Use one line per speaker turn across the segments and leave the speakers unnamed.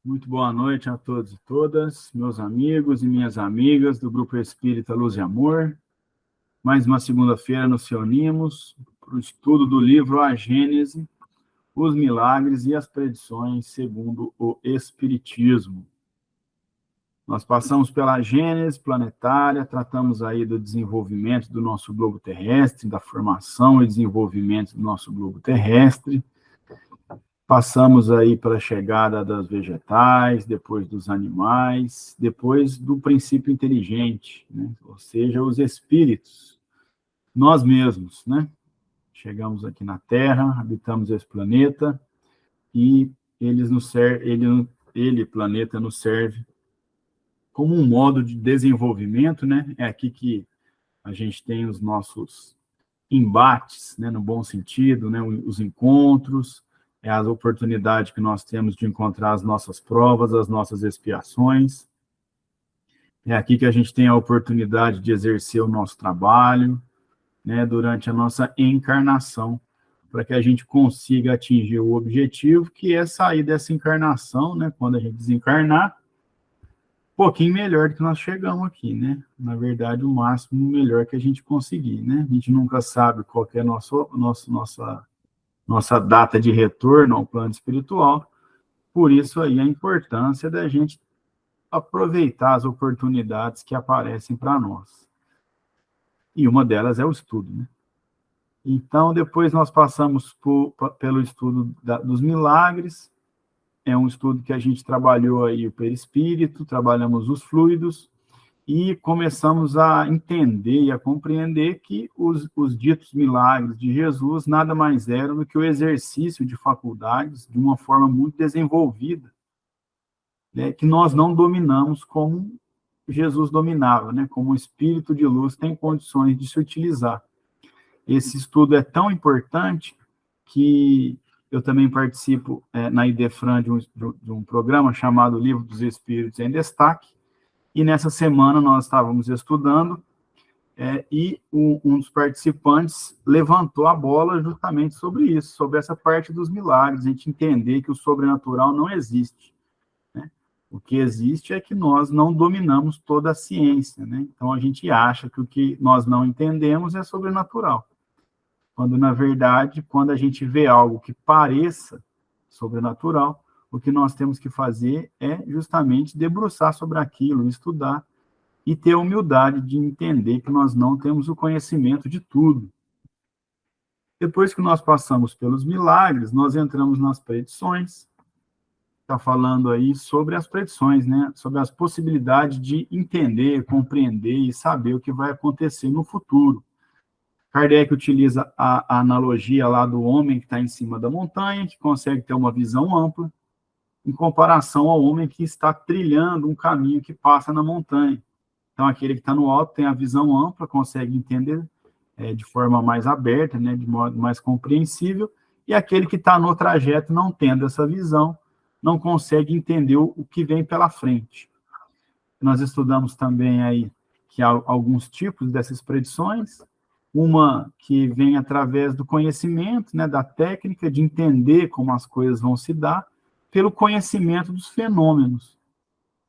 Muito boa noite a todos e todas, meus amigos e minhas amigas do Grupo Espírita Luz e Amor. Mais uma segunda-feira nos reunimos para o estudo do livro A Gênese, os milagres e as predições segundo o Espiritismo. Nós passamos pela Gênese planetária, tratamos aí do desenvolvimento do nosso globo terrestre, da formação e desenvolvimento do nosso globo terrestre. Passamos aí pela chegada das vegetais, depois dos animais, depois do princípio inteligente, né? Ou seja, os espíritos, nós mesmos, né? Chegamos aqui na Terra, habitamos esse planeta e ele, planeta, nos serve como um modo de desenvolvimento, né? É aqui que a gente tem os nossos embates, né? No bom sentido, né? Os encontros, é as oportunidades que nós temos de encontrar as nossas provas, as nossas expiações. É aqui que a gente tem a oportunidade de exercer o nosso trabalho, né, durante a nossa encarnação, para que a gente consiga atingir o objetivo, que é sair dessa encarnação, né, quando a gente desencarnar, um pouquinho melhor do que nós chegamos aqui, né? Na verdade, o máximo melhor que a gente conseguir, né? A gente nunca sabe qual que é a nossa data de retorno ao plano espiritual, por isso aí a importância da gente aproveitar as oportunidades que aparecem para nós. E uma delas é o estudo, né? Então, depois nós passamos pelo estudo dos milagres, é um estudo que a gente trabalhou aí o perispírito, trabalhamos os fluidos, e começamos a entender e a compreender que os ditos milagres de Jesus nada mais eram do que o exercício de faculdades de uma forma muito desenvolvida, né, que nós não dominamos como Jesus dominava, né, como o espírito de luz tem condições de se utilizar. Esse estudo é tão importante que eu também participo na IDEFRAN de um programa chamado Livro dos Espíritos em Destaque, e nessa semana nós estávamos estudando e um dos participantes levantou a bola justamente sobre isso, sobre essa parte dos milagres, a gente entender que o sobrenatural não existe, né? O que existe é que nós não dominamos toda a ciência, né? Então a gente acha que o que nós não entendemos é sobrenatural, quando na verdade, quando a gente vê algo que pareça sobrenatural, o que nós temos que fazer é justamente debruçar sobre aquilo, estudar e ter a humildade de entender que nós não temos o conhecimento de tudo. Depois que nós passamos pelos milagres, nós entramos nas predições. Está falando aí sobre as predições, né? Sobre as possibilidades de entender, compreender e saber o que vai acontecer no futuro. Kardec utiliza a analogia lá do homem que está em cima da montanha, que consegue ter uma visão ampla, em comparação ao homem que está trilhando um caminho que passa na montanha. Então, aquele que está no alto tem a visão ampla, consegue entender de forma mais aberta, né, de modo mais compreensível, e aquele que está no trajeto, não tendo essa visão, não consegue entender o que vem pela frente. Nós estudamos também aí que há alguns tipos dessas predições, uma que vem através do conhecimento, né, da técnica, de entender como as coisas vão se dar, pelo conhecimento dos fenômenos,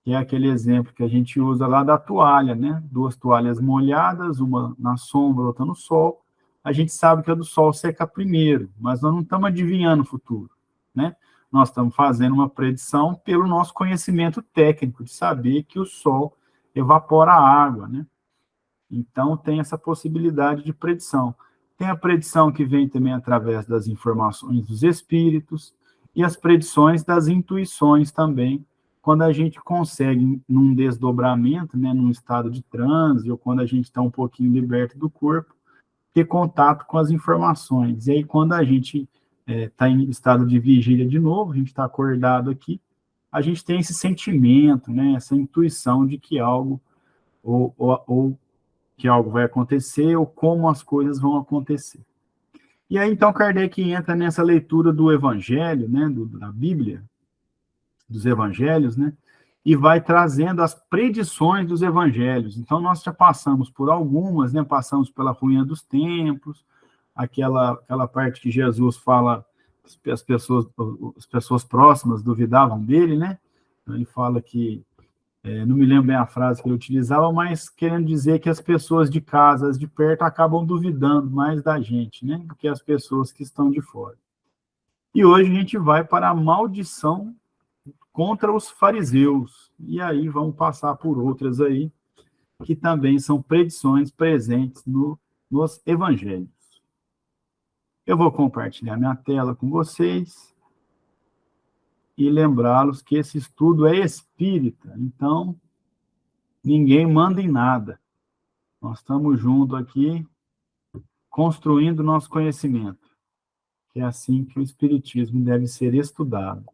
que é aquele exemplo que a gente usa lá da toalha, né? Duas toalhas molhadas, uma na sombra, outra no sol. A gente sabe que a do sol seca primeiro, mas nós não estamos adivinhando o futuro, né? Nós estamos fazendo uma predição pelo nosso conhecimento técnico, de saber que o sol evapora a água, né? Então, tem essa possibilidade de predição. Tem a predição que vem também através das informações dos espíritos, e as predições das intuições também, quando a gente consegue, num desdobramento, né, num estado de transe, ou quando a gente está um pouquinho liberto do corpo, ter contato com as informações. E aí, quando a gente está em estado de vigília de novo, a gente está acordado aqui, a gente tem esse sentimento, né, essa intuição de que algo, ou que algo vai acontecer, ou como as coisas vão acontecer. E aí, então, Kardec entra nessa leitura do Evangelho, né, da Bíblia, dos Evangelhos, né, e vai trazendo as predições dos Evangelhos. Então, nós já passamos por algumas, né, passamos pela ruína dos templos, aquela parte que Jesus fala, as pessoas próximas duvidavam dele, né, Ele fala que, não me lembro bem a frase que ele utilizava, mas querendo dizer que as pessoas de casa, as de perto, acabam duvidando mais da gente, né, do que as pessoas que estão de fora. E hoje a gente vai para a maldição contra os fariseus, e aí vamos passar por outras aí, que também são predições presentes nos evangelhos. Eu vou compartilhar minha tela com vocês e lembrá-los que esse estudo é espírita, então ninguém manda em nada. Nós estamos juntos aqui construindo nosso conhecimento, que é assim que o espiritismo deve ser estudado.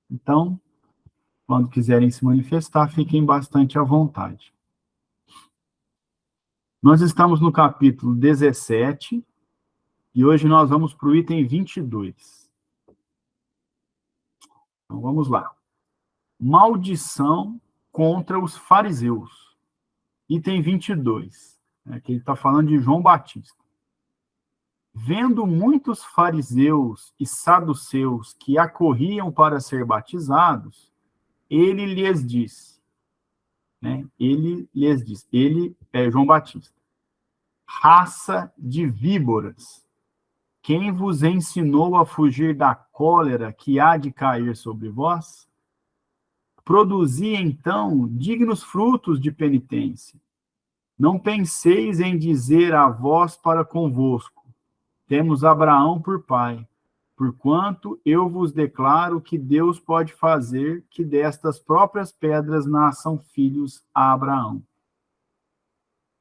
Então, quando quiserem se manifestar, fiquem bastante à vontade. Nós estamos no capítulo 17 e hoje nós vamos para o item 22. Então, vamos lá. Maldição contra os fariseus. Item 22, que ele está falando de João Batista. Vendo muitos fariseus e saduceus que acorriam para ser batizados, ele lhes disse, ele é João Batista, raça de víboras, quem vos ensinou a fugir da cólera que há de cair sobre vós? Produzi, então, dignos frutos de penitência. Não penseis em dizer a vós para convosco, temos Abraão por pai, porquanto eu vos declaro que Deus pode fazer que destas próprias pedras nasçam filhos a Abraão.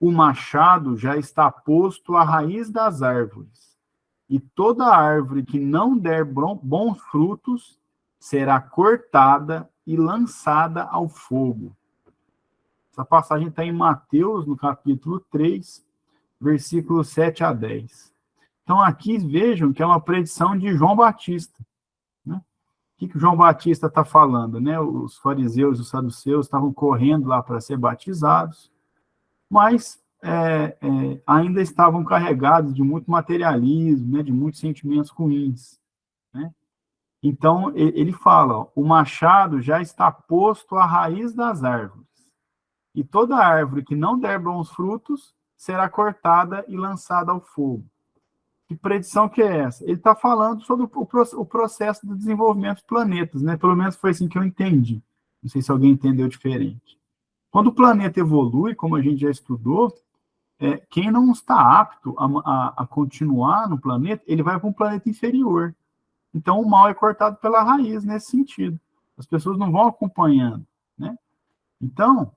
O machado já está posto à raiz das árvores, e toda árvore que não der bons frutos será cortada e lançada ao fogo. Essa passagem está em Mateus, no capítulo 3, versículos 7 a 10. Então, aqui vejam que é uma predição de João Batista. Né? O que João Batista está falando? Né? Os fariseus e os saduceus estavam correndo lá para ser batizados, mas ainda estavam carregados de muito materialismo, né? De muitos sentimentos ruins. Né? Então, ele fala, o machado já está posto à raiz das árvores, e toda árvore que não der bons frutos será cortada e lançada ao fogo. Que predição que é essa? Ele está falando sobre o processo do desenvolvimento dos planetas, né? Pelo menos foi assim que eu entendi. Não sei se alguém entendeu diferente. Quando o planeta evolui, como a gente já estudou, quem não está apto a continuar no planeta, ele vai para um planeta inferior. Então, o mal é cortado pela raiz, nesse sentido. As pessoas não vão acompanhando, né? Então,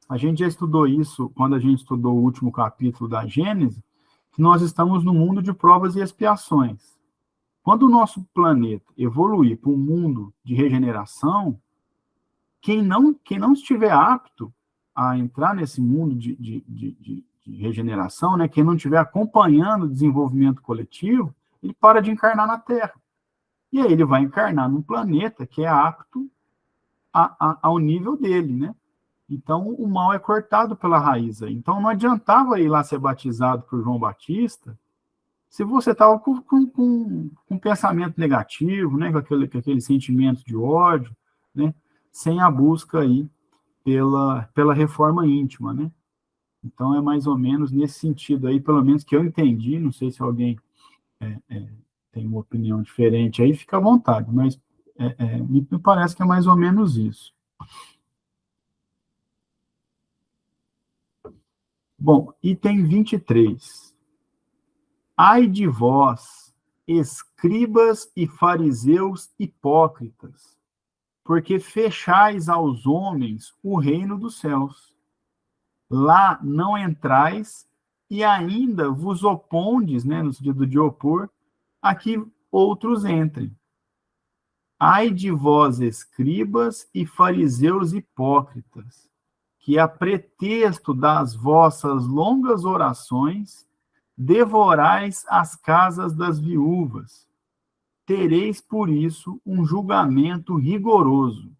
a gente já estudou isso quando a gente estudou o último capítulo da Gênesis, que nós estamos no mundo de provas e expiações. Quando o nosso planeta evoluir para um mundo de regeneração, quem não estiver apto a entrar nesse mundo de regeneração, né, quem não estiver acompanhando o desenvolvimento coletivo, ele para de encarnar na Terra. E aí ele vai encarnar num planeta que é apto ao nível dele, né? Então, o mal é cortado pela raiz. Então, não adiantava ir lá ser batizado por João Batista se você estava com um pensamento negativo, né, com aquele sentimento de ódio, né, sem a busca aí pela reforma íntima, né? Então, é mais ou menos nesse sentido aí, pelo menos que eu entendi, não sei se alguém tem uma opinião diferente aí, fica à vontade, mas me parece que é mais ou menos isso. Bom, item 23. Ai de vós, escribas e fariseus hipócritas, porque fechais aos homens o reino dos céus. Lá não entrais e ainda vos opondes, né, no sentido de opor, a que outros entrem. Ai de vós, escribas e fariseus hipócritas, que a pretexto das vossas longas orações devorais as casas das viúvas. Tereis por isso um julgamento rigoroso.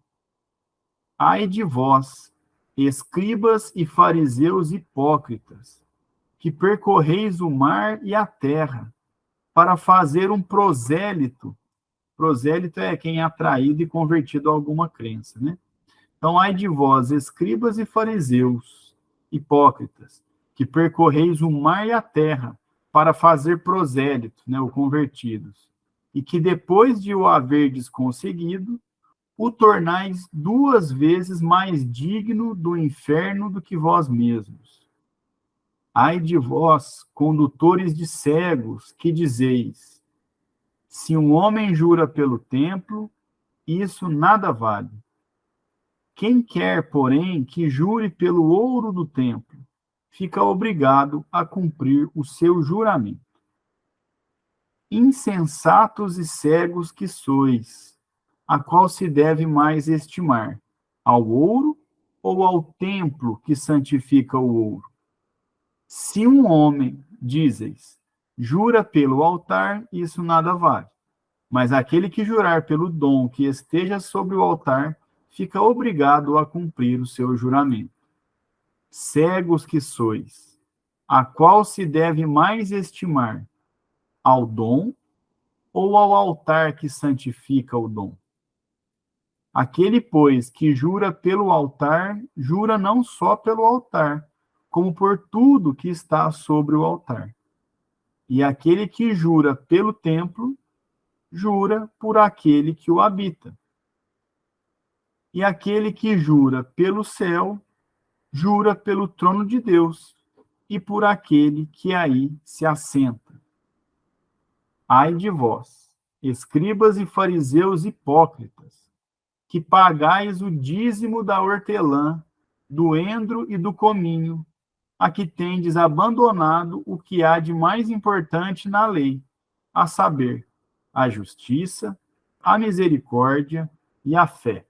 Ai de vós, escribas e fariseus hipócritas, que percorreis o mar e a terra, para fazer um prosélito Prosélito é quem é atraído e convertido a alguma crença, né? Então, ai de vós, escribas e fariseus, hipócritas, que percorreis o mar e a terra para fazer prosélito, né, o convertidos, e que depois de o haverdes conseguido, o tornais 2 vezes mais digno do inferno do que vós mesmos. Ai de vós, condutores de cegos, que dizeis, se um homem jura pelo templo, isso nada vale. Quem quer, porém, que jure pelo ouro do templo, fica obrigado a cumprir o seu juramento. Insensatos e cegos que sois, a qual se deve mais estimar, ao ouro ou ao templo que santifica o ouro? Se um homem, dizeis, jura pelo altar, isso nada vale. Mas aquele que jurar pelo dom que esteja sobre o altar, fica obrigado a cumprir o seu juramento. Cegos que sois, a qual se deve mais estimar, ao dom ou ao altar que santifica o dom? Aquele, pois, que jura pelo altar, jura não só pelo altar, como por tudo que está sobre o altar. E aquele que jura pelo templo, jura por aquele que o habita. E aquele que jura pelo céu, jura pelo trono de Deus e por aquele que aí se assenta. Ai de vós, escribas e fariseus hipócritas, que pagais o dízimo da hortelã, do endro e do cominho, a que tendes abandonado o que há de mais importante na lei, a saber, a justiça, a misericórdia e a fé.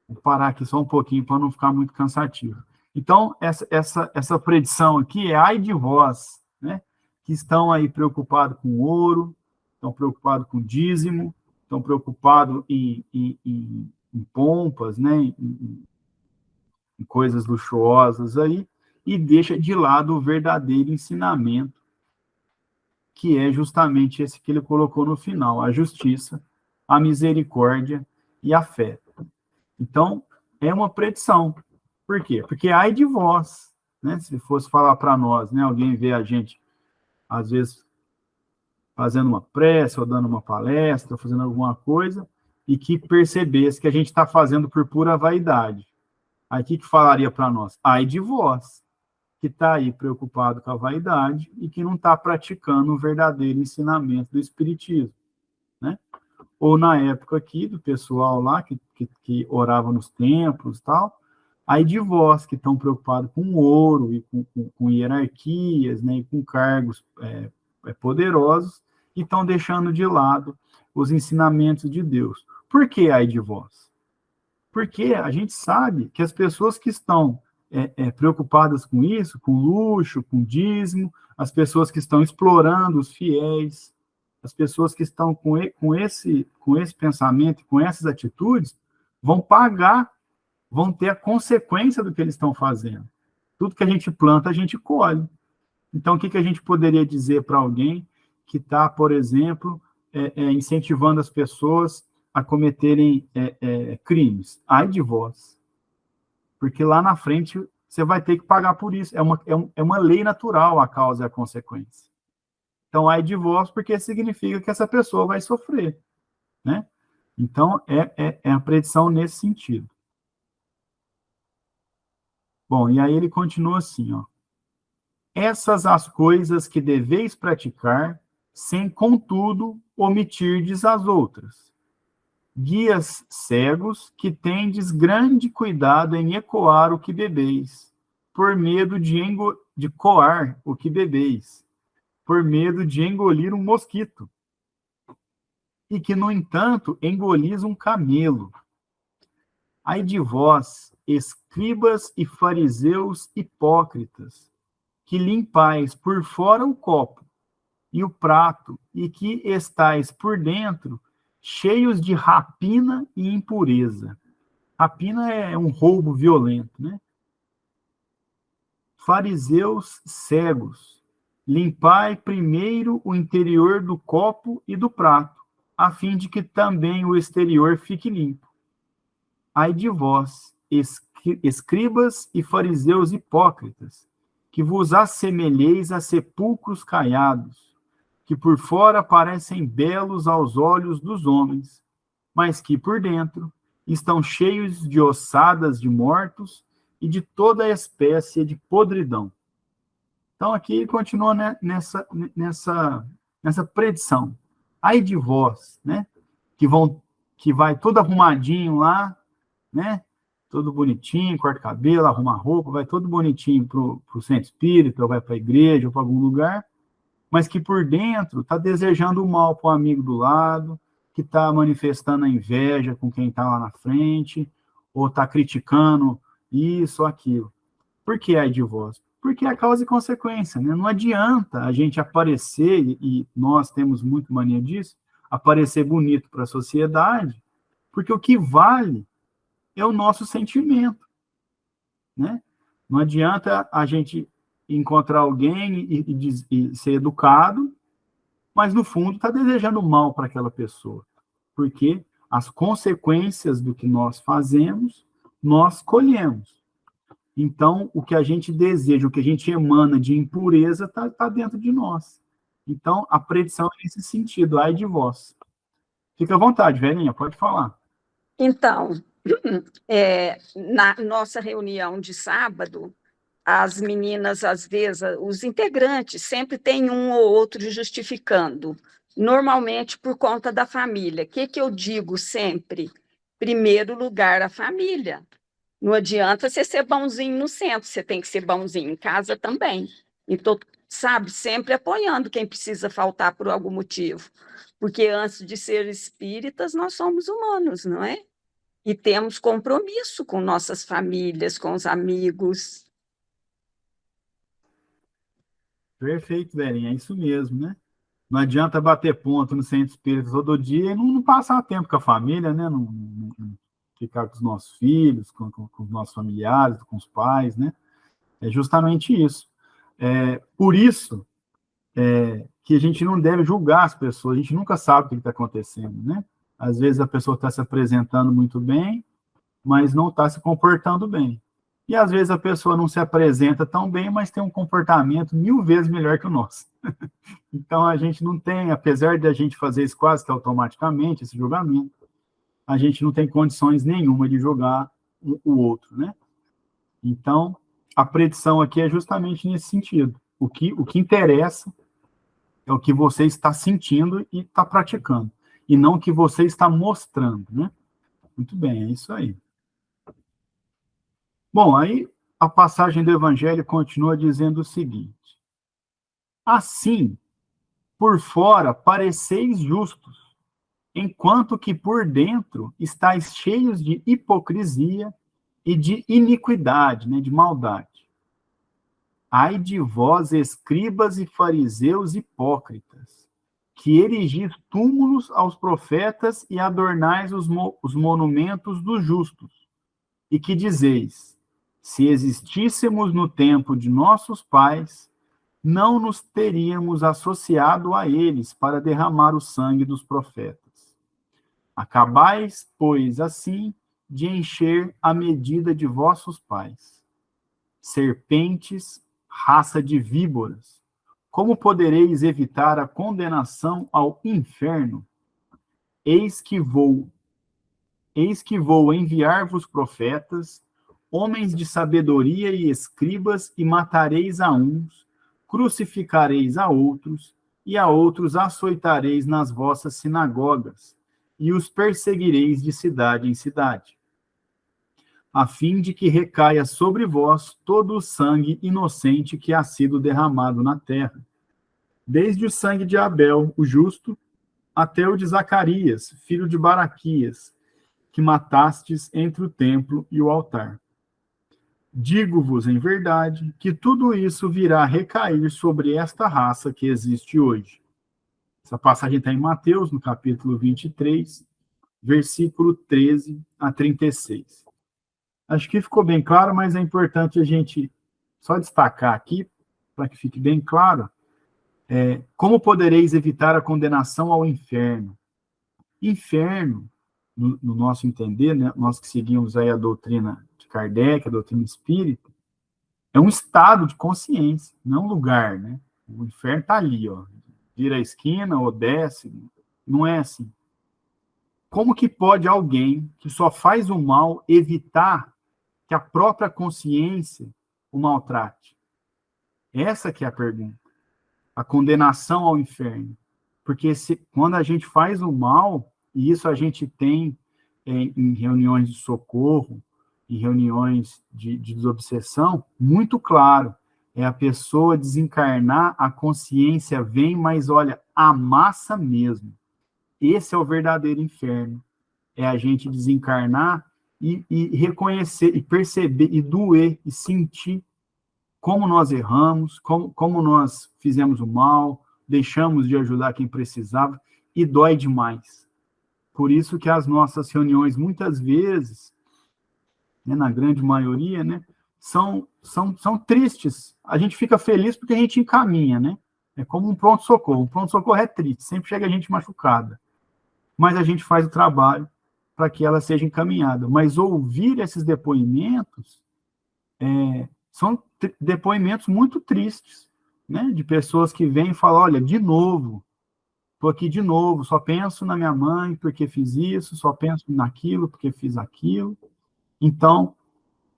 Vou parar aqui só um pouquinho para não ficar muito cansativo. Então, essa predição aqui é ai de vós, né, que estão aí preocupados com ouro, estão preocupados com dízimo, estão preocupados em pompas, né, em coisas luxuosas aí, e deixa de lado o verdadeiro ensinamento, que é justamente esse que ele colocou no final, a justiça, a misericórdia e a fé. Então, é uma predição. Por quê? Porque ai de vós, né? Se fosse falar para nós, né? Alguém vê a gente, às vezes, fazendo uma prece, ou dando uma palestra, ou fazendo alguma coisa, e que percebesse que a gente está fazendo por pura vaidade. Aí o que falaria para nós? Ai de vós, que está aí preocupado com a vaidade e que não está praticando o verdadeiro ensinamento do Espiritismo, né? Ou na época aqui, do pessoal lá que orava nos templos e tal, aí de vós que estão preocupados com ouro e com hierarquias, né, e com cargos poderosos, e estão deixando de lado os ensinamentos de Deus. Por que aí de vós? Porque a gente sabe que as pessoas que estão preocupadas com isso, com luxo, com dízimo, as pessoas que estão explorando os fiéis, as pessoas que estão com esse pensamento, com essas atitudes, vão pagar, vão ter a consequência do que eles estão fazendo. Tudo que a gente planta, a gente colhe. Então, o que a gente poderia dizer para alguém que está, por exemplo, incentivando as pessoas a cometerem crimes? Ai de vós. Porque lá na frente você vai ter que pagar por isso. É uma lei natural a causa e a consequência. Então, ai de vós, porque significa que essa pessoa vai sofrer, né? Então, é a predição nesse sentido. Bom, e aí ele continua assim, ó. Essas as coisas que deveis praticar, sem, contudo, omitirdes as outras. Guias cegos, que tendes grande cuidado em ecoar o que bebeis, por medo de coar o que bebeis, por medo de engolir um mosquito, e que, no entanto, engolis um camelo. Ai de vós, escribas e fariseus hipócritas, que limpais por fora o copo e o prato, e que estais por dentro cheios de rapina e impureza. Rapina é um roubo violento, né? Fariseus cegos, limpai primeiro o interior do copo e do prato, a fim de que também o exterior fique limpo. Ai de vós, escribas e fariseus hipócritas, que vos assemelheis a sepulcros caiados, que por fora parecem belos aos olhos dos homens, mas que por dentro estão cheios de ossadas de mortos e de toda espécie de podridão. Então, aqui ele continua, né, nessa predição. Ai de vós, né, que vai todo arrumadinho lá, né, todo bonitinho, corta cabelo, arruma roupa, vai todo bonitinho para o centro espírita, ou vai para a igreja, ou para algum lugar, mas que por dentro está desejando o mal para o amigo do lado, que está manifestando a inveja com quem está lá na frente, ou está criticando isso ou aquilo. Por que ai de vós? Porque é causa e consequência, né? Não adianta a gente aparecer, e nós temos muito mania disso, aparecer bonito para a sociedade, porque o que vale é o nosso sentimento, né? Não adianta a gente encontrar alguém e ser educado, mas no fundo está desejando mal para aquela pessoa, porque as consequências do que nós fazemos, nós colhemos. Então, o que a gente deseja, o que a gente emana de impureza, está dentro de nós. Então, a predição é nesse sentido, ai de vós. Fica à vontade, velhinha, pode falar.
Então, na nossa reunião de sábado, as meninas, às vezes, os integrantes, sempre tem um ou outro justificando, normalmente por conta da família. O que eu digo sempre? Primeiro lugar, a família. Não adianta você ser bonzinho no centro, você tem que ser bonzinho em casa também. Então, sabe, sempre apoiando quem precisa faltar por algum motivo. Porque antes de ser espíritas, nós somos humanos, não é? E temos compromisso com nossas famílias, com os amigos.
Perfeito, velhinha, é isso mesmo, né? Não adianta bater ponto no centro espírita todo dia e não passar tempo com a família, né? Não ficar com os nossos filhos, com os nossos familiares, com os pais, né? É justamente isso. Por isso que a gente não deve julgar as pessoas, a gente nunca sabe o que está acontecendo, né? Às vezes a pessoa está se apresentando muito bem, mas não está se comportando bem. E às vezes a pessoa não se apresenta tão bem, mas tem um comportamento 1000 vezes melhor que o nosso. Então a gente não tem, apesar de a gente fazer isso quase que automaticamente, esse julgamento, a gente não tem condições nenhuma de julgar o outro, né? Então, a predição aqui é justamente nesse sentido. O que interessa é o que você está sentindo e está praticando, e não o que você está mostrando, né? Muito bem, é isso aí. Bom, aí a passagem do Evangelho continua dizendo o seguinte: assim, por fora pareceis justos, enquanto que por dentro estáis cheios de hipocrisia e de iniquidade, né, de maldade. Ai de vós, escribas e fariseus hipócritas, que erigis túmulos aos profetas e adornais os monumentos dos justos, e que dizeis: se existíssemos no tempo de nossos pais, não nos teríamos associado a eles para derramar o sangue dos profetas. Acabais, pois, assim, de encher a medida de vossos pais. Serpentes, raça de víboras, como podereis evitar a condenação ao inferno? Eis que vou enviar-vos profetas, homens de sabedoria e escribas, e matareis a uns, crucificareis a outros, e a outros açoitareis nas vossas sinagogas, e os perseguireis de cidade em cidade, a fim de que recaia sobre vós todo o sangue inocente que ha sido derramado na terra, desde o sangue de Abel, o justo, até o de Zacarias, filho de Baraquias, que matastes entre o templo e o altar. Digo-vos em verdade que tudo isso virá recair sobre esta raça que existe hoje. Essa passagem está em Mateus, no capítulo 23, versículo 13 a 36. Acho que ficou bem claro, mas é importante a gente só destacar aqui, para que fique bem claro, como podereis evitar a condenação ao inferno? Inferno, no nosso entender, né, nós que seguimos aí a doutrina de Kardec, a doutrina espírita, é um estado de consciência, não um lugar, né? O inferno está ali, ó, vira a esquina ou desce, não é assim. Como que pode alguém que só faz o mal evitar que a própria consciência o maltrate? Essa que é a pergunta. A condenação ao inferno. Porque quando a gente faz o mal, e isso a gente tem em reuniões de socorro, em reuniões de desobsessão, muito claro, é a pessoa desencarnar, a consciência vem, mas olha, amassa mesmo. Esse é o verdadeiro inferno. É a gente desencarnar e reconhecer, e perceber, e doer, e sentir como nós erramos, como nós fizemos o mal, deixamos de ajudar quem precisava, e dói demais. Por isso que as nossas reuniões, muitas vezes, né, na grande maioria, né, são tristes. A gente fica feliz porque a gente encaminha, né? É como um pronto-socorro. Um pronto-socorro é triste, sempre chega a gente machucada. Mas a gente faz o trabalho para que ela seja encaminhada. Mas ouvir esses depoimentos são depoimentos muito tristes, né? De pessoas que vêm e falam, olha, de novo, estou aqui de novo, só penso na minha mãe porque fiz isso, só penso naquilo porque fiz aquilo. Então,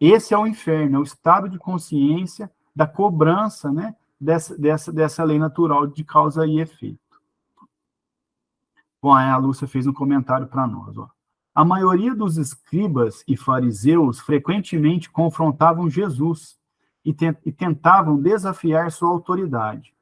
esse é o inferno, é o estado de consciência da cobrança, né? Dessa lei natural de causa e efeito. Bom, a Lúcia fez um comentário para nós, ó. A maioria dos escribas e fariseus frequentemente confrontavam Jesus e tentavam desafiar sua autoridade.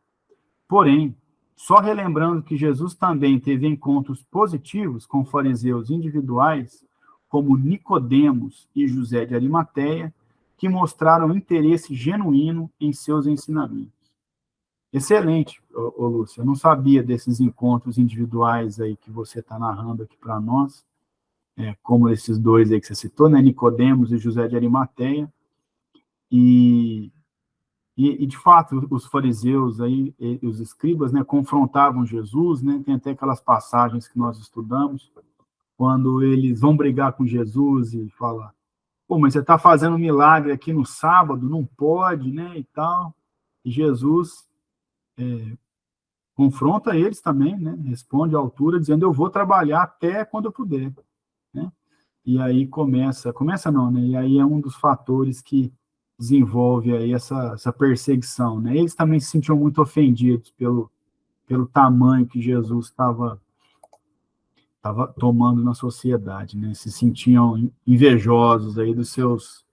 Porém, só relembrando que Jesus também teve encontros positivos com fariseus individuais, como Nicodemos e José de Arimateia, que mostraram interesse genuíno em seus ensinamentos. Excelente, Lúcia. Eu não sabia desses encontros individuais aí que você está narrando aqui para nós, como esses dois aí que você citou, né, Nicodemos e José de Arimateia. E de fato, os fariseus aí, os escribas, né, confrontavam Jesus, né, tem até aquelas passagens que nós estudamos, quando eles vão brigar com Jesus e falam, pô, mas você está fazendo um milagre aqui no sábado, não pode, né, e tal. E Jesus confronta eles também, né, responde à altura, dizendo, eu vou trabalhar até quando eu puder, né. E aí começa não, né, e aí é um dos fatores que desenvolve aí essa perseguição, né. Eles também se sentiam muito ofendidos pelo tamanho que Jesus estava tomando na sociedade, né? Se sentiam invejosos aí dos seus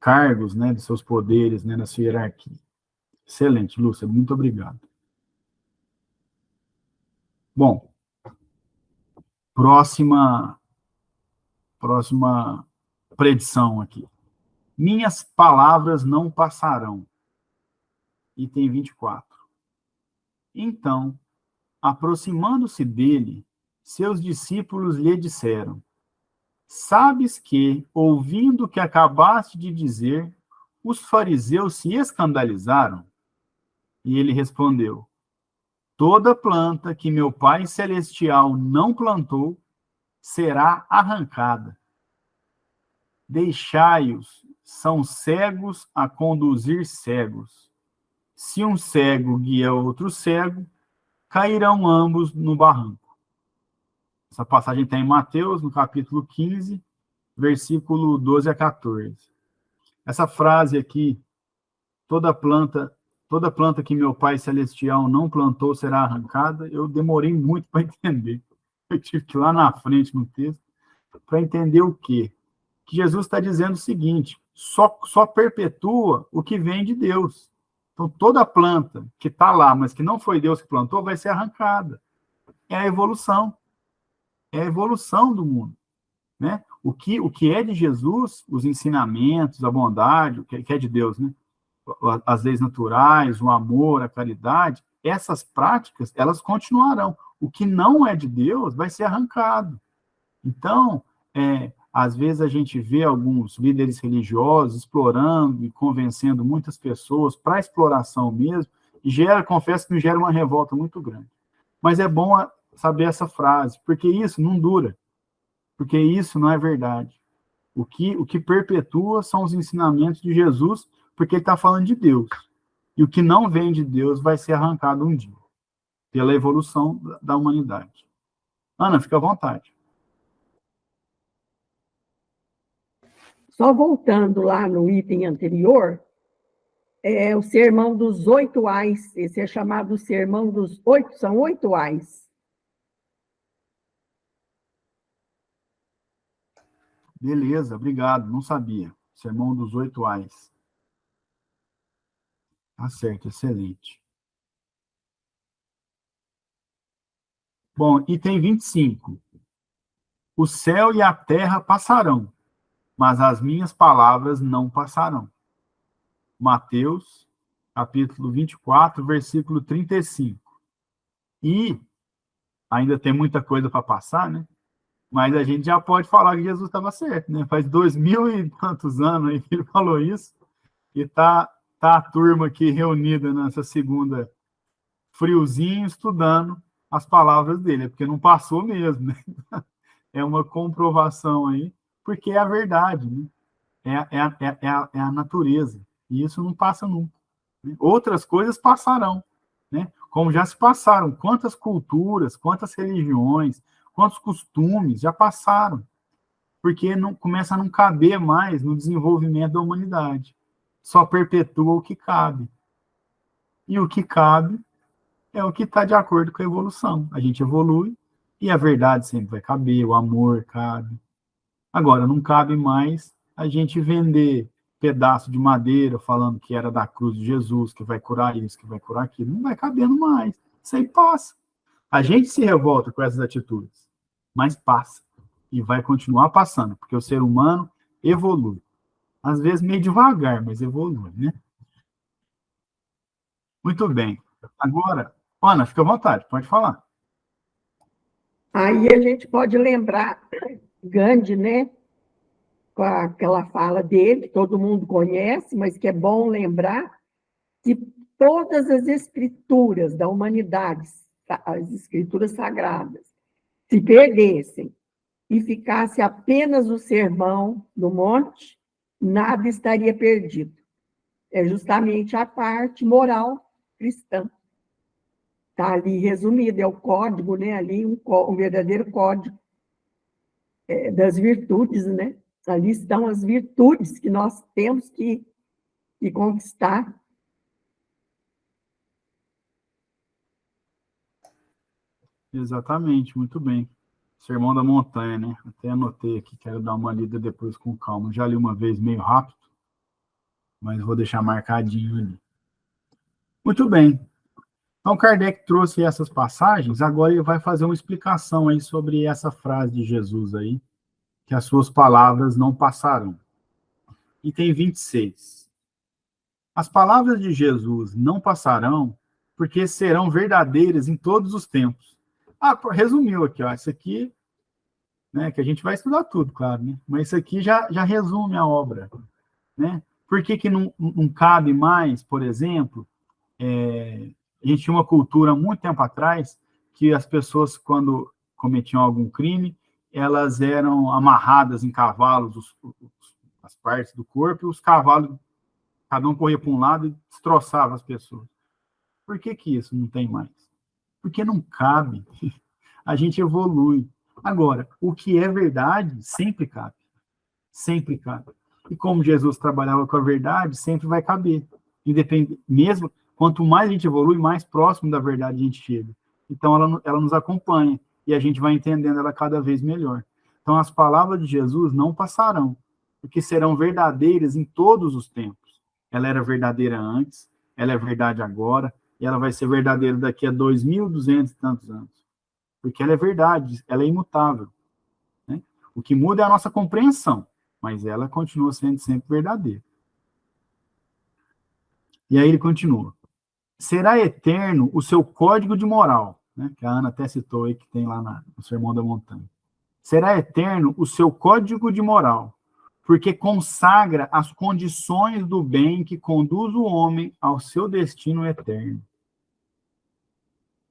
cargos, né? Dos seus poderes, né? Na sua hierarquia. Excelente, Lúcia, muito obrigado. Bom, próxima predição aqui. Minhas palavras não passarão. Item 24. Então, aproximando-se dele, seus discípulos lhe disseram, sabes que, ouvindo o que acabaste de dizer, os fariseus se escandalizaram? E ele respondeu, toda planta que meu Pai Celestial não plantou será arrancada. Deixai-os, são cegos a conduzir cegos. Se um cego guia outro cego, cairão ambos no barranco. Essa passagem está em Mateus, no capítulo 15, versículo 12 a 14. Essa frase aqui, toda planta que meu Pai Celestial não plantou será arrancada, eu demorei muito para entender. Eu tive que ir lá na frente no texto para entender o quê? Que Jesus está dizendo o seguinte, só perpetua o que vem de Deus. Então, toda planta que está lá, mas que não foi Deus que plantou, vai ser arrancada. É a evolução. É a evolução do mundo. Né? O que é de Jesus, os ensinamentos, a bondade, o que é de Deus, né? As leis naturais, o amor, a caridade, essas práticas, elas continuarão. O que não é de Deus vai ser arrancado. Então, às vezes a gente vê alguns líderes religiosos explorando e convencendo muitas pessoas para exploração mesmo, e confesso que gera uma revolta muito grande. Mas é bom saber essa frase, porque isso não dura, porque isso não é verdade. O que perpetua são os ensinamentos de Jesus, porque ele está falando de Deus. E o que não vem de Deus vai ser arrancado um dia, pela evolução da humanidade. Ana, fica à vontade.
Só voltando lá no item anterior, o sermão dos 8 ais, esse é chamado sermão dos 8, são 8 ais.
Beleza, obrigado, não sabia. Sermão dos 8 ais. Tá certo, excelente. Bom, item 25. O céu e a terra passarão, mas as minhas palavras não passarão. Mateus, capítulo 24, versículo 35. E ainda tem muita coisa para passar, né? Mas a gente já pode falar que Jesus estava certo, né? Faz 2000 e tantos anos aí que ele falou isso, e tá a turma aqui reunida nessa segunda, friozinho, estudando as palavras dele, porque não passou mesmo, né? É uma comprovação aí, porque é a verdade, né? É a natureza, e isso não passa nunca. Né? Outras coisas passarão, né? Como já se passaram, quantas culturas, quantas religiões, quantos costumes já passaram, porque não começa a não caber mais no desenvolvimento da humanidade. Só perpetua o que cabe. E o que cabe é o que está de acordo com a evolução. A gente evolui e a verdade sempre vai caber, o amor cabe. Agora, não cabe mais a gente vender pedaço de madeira falando que era da cruz de Jesus, que vai curar isso, que vai curar aquilo. Não vai cabendo mais. Isso aí passa. A gente se revolta com essas atitudes, mas passa. E vai continuar passando, porque o ser humano evolui. Às vezes meio devagar, mas evolui, né? Muito bem. Agora, Ana, fica à vontade, pode falar.
Aí a gente pode lembrar Gandhi, né? Com aquela fala dele, que todo mundo conhece, mas que é bom lembrar, que todas as escrituras da humanidade, as escrituras sagradas, se perdessem e ficasse apenas o sermão do monte, nada estaria perdido. É justamente a parte moral cristã. Está ali resumido, é o código, né? Ali um verdadeiro código das virtudes, né? Ali estão as virtudes que nós temos que conquistar.
Exatamente, muito bem. Sermão da Montanha, né? Até anotei aqui, quero dar uma lida depois com calma. Já li uma vez meio rápido, mas vou deixar marcadinho ali. Muito bem. Então, Kardec trouxe essas passagens, agora ele vai fazer uma explicação aí sobre essa frase de Jesus aí, que as suas palavras não passarão. Item 26. As palavras de Jesus não passarão, porque serão verdadeiras em todos os tempos. Resumiu aqui, ó, isso aqui, né, que a gente vai estudar tudo, claro, né, mas isso aqui já resume a obra, né? Por que não cabe mais, por exemplo, a gente tinha uma cultura há muito tempo atrás que as pessoas, quando cometiam algum crime, elas eram amarradas em cavalos, as partes do corpo, e os cavalos, cada um corria para um lado e destroçava as pessoas. Por que isso não tem mais? Porque não cabe. A gente evolui. Agora, o que é verdade sempre cabe. Sempre cabe. E como Jesus trabalhava com a verdade, sempre vai caber. Independente, mesmo quanto mais a gente evolui, mais próximo da verdade a gente chega. Então, ela nos acompanha e a gente vai entendendo ela cada vez melhor. Então, as palavras de Jesus não passarão, porque serão verdadeiras em todos os tempos. Ela era verdadeira antes, ela é verdade agora, e ela vai ser verdadeira daqui a 2.200 e tantos anos. Porque ela é verdade, ela é imutável. Né? O que muda é a nossa compreensão, mas ela continua sendo sempre verdadeira. E aí ele continua. Será eterno o seu código de moral, né? Que a Ana até citou aí, que tem lá no Sermão da Montanha. Será eterno o seu código de moral, porque consagra as condições do bem que conduz o homem ao seu destino eterno.